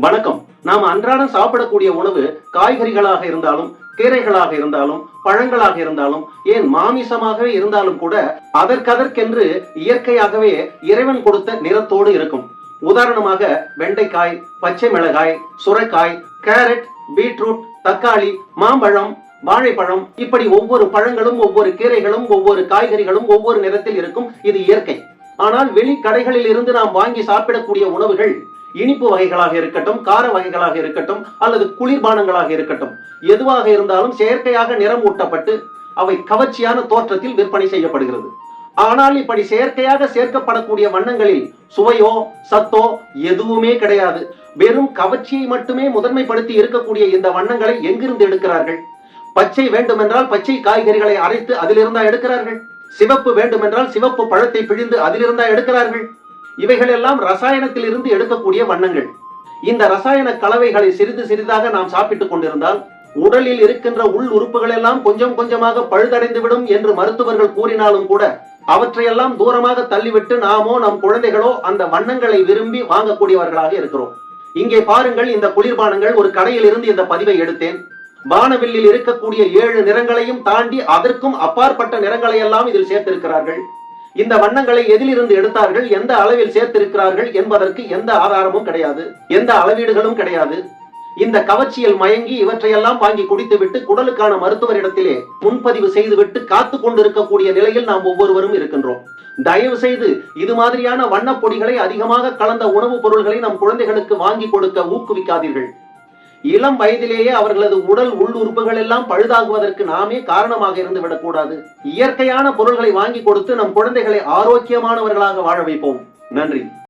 வணக்கம். நாம் அன்றாடம் சாப்பிடக்கூடிய உணவு காய்கறிகளாக இருந்தாலும், கீரைகளாக இருந்தாலும், பழங்களாக இருந்தாலும், ஏன் மாமிசமாகவே இருந்தாலும் கூட அதற்கென்று இயற்கையாகவே இறைவன் கொடுத்த நிறத்தோடு இருக்கும். உதாரணமாக வெண்டைக்காய், பச்சை மிளகாய், சுரைக்காய், கேரட், பீட்ரூட், தக்காளி, மாம்பழம், வாழைப்பழம், இப்படி ஒவ்வொரு பழங்களும், ஒவ்வொரு கீரைகளும், ஒவ்வொரு காய்கறிகளும் ஒவ்வொரு நிறத்தில் இருக்கும். இது இயற்கை. ஆனால் வெளி கடைகளில் இருந்து நாம் வாங்கி சாப்பிடக்கூடிய உணவுகள் இனிப்பு வகைகளாக இருக்கட்டும், கார வகைகளாக இருக்கட்டும், அல்லது குளிர்பானங்களாக இருக்கட்டும், எதுவாக இருந்தாலும் செயற்கையாக நிறம் ஊட்டப்பட்டு அவை கவர்ச்சியான தோற்றத்தில் விற்பனை செய்யப்படுகிறது. ஆனால் இப்படி செயற்கையாக சேர்க்கப்படக்கூடிய வண்ணங்களில் சுவையோ சத்தோ எதுவுமே கிடையாது. வெறும் கவர்ச்சியை மட்டுமே முதன்மைப்படுத்தி இருக்கக்கூடிய இந்த வண்ணங்களை எங்கிருந்து எடுக்கிறார்கள்? பச்சை வேண்டுமென்றால் பச்சை காய்கறிகளை அரைத்து அதிலிருந்தா எடுக்கிறார்கள். சிவப்பு வேண்டுமென்றால் சிவப்பு பழத்தை பிழிந்து அதிலிருந்தா எடுக்கிறார்கள். இவைகள் எல்லாம் ரசாயனத்தில் இருந்து எடுக்கக்கூடிய வண்ணங்கள். இந்த ரசாயன கலவைகளை சிறிது சிறிதாக நாம் சாப்பிட்டுக் கொண்டிருந்தால் உடலில் இருக்கின்ற உள் உறுப்புகள் எல்லாம் கொஞ்சம் கொஞ்சமாக பழுதடைந்து விடும் என்று மருத்துவர்கள் கூறினாலும் கூட அவற்றையெல்லாம் தூரமாக தள்ளிவிட்டு நாமோ நம் குழந்தைகளோ அந்த வண்ணங்களை விரும்பி வாங்கக்கூடியவர்களாக இருக்கிறோம். இங்கே பாருங்கள், இந்த குளிர்பானங்கள் ஒரு கடையில் இருந்து இந்த பதிவை எடுத்தேன். வானவில்லில் இருக்கக்கூடிய 7 நிறங்களையும் தாண்டி அதற்கும் அப்பாற்பட்ட நிறங்களை எல்லாம் இதில் சேர்த்திருக்கிறார்கள். இந்த வண்ணங்களை எதிலிருந்து எடுத்தார்கள், எந்த அளவில் சேர்த்திருக்கிறார்கள் என்பதற்கு எந்த ஆதாரமும் கிடையாது, எந்த அளவீடுகளும் கிடையாது. இந்த கவர்ச்சியில் மயங்கி இவற்றையெல்லாம் வாங்கி குடித்துவிட்டு குடலுக்கான மருத்துவரிடத்திலே முன்பதிவு செய்துவிட்டு காத்து கொண்டிருக்கக்கூடிய நிலையில் நாம் ஒவ்வொருவரும் இருக்கின்றோம். தயவு செய்து இது மாதிரியான வண்ணப் பொடிகளை அதிகமாக கலந்த உணவுப் பொருள்களை நம் குழந்தைகளுக்கு வாங்கி கொடுக்க ஊக்குவிக்காதீர்கள். இளம் வயதிலேயே அவர்களது உடல் உள் உறுப்புகள் எல்லாம் பழுதாகுவதற்கு நாமே காரணமாக இருந்து விடக்கூடாது. இயற்கையான பொருள்களை வாங்கி கொடுத்து நம் குழந்தைகளை ஆரோக்கியமானவர்களாக வாழ வைப்போம். நன்றி.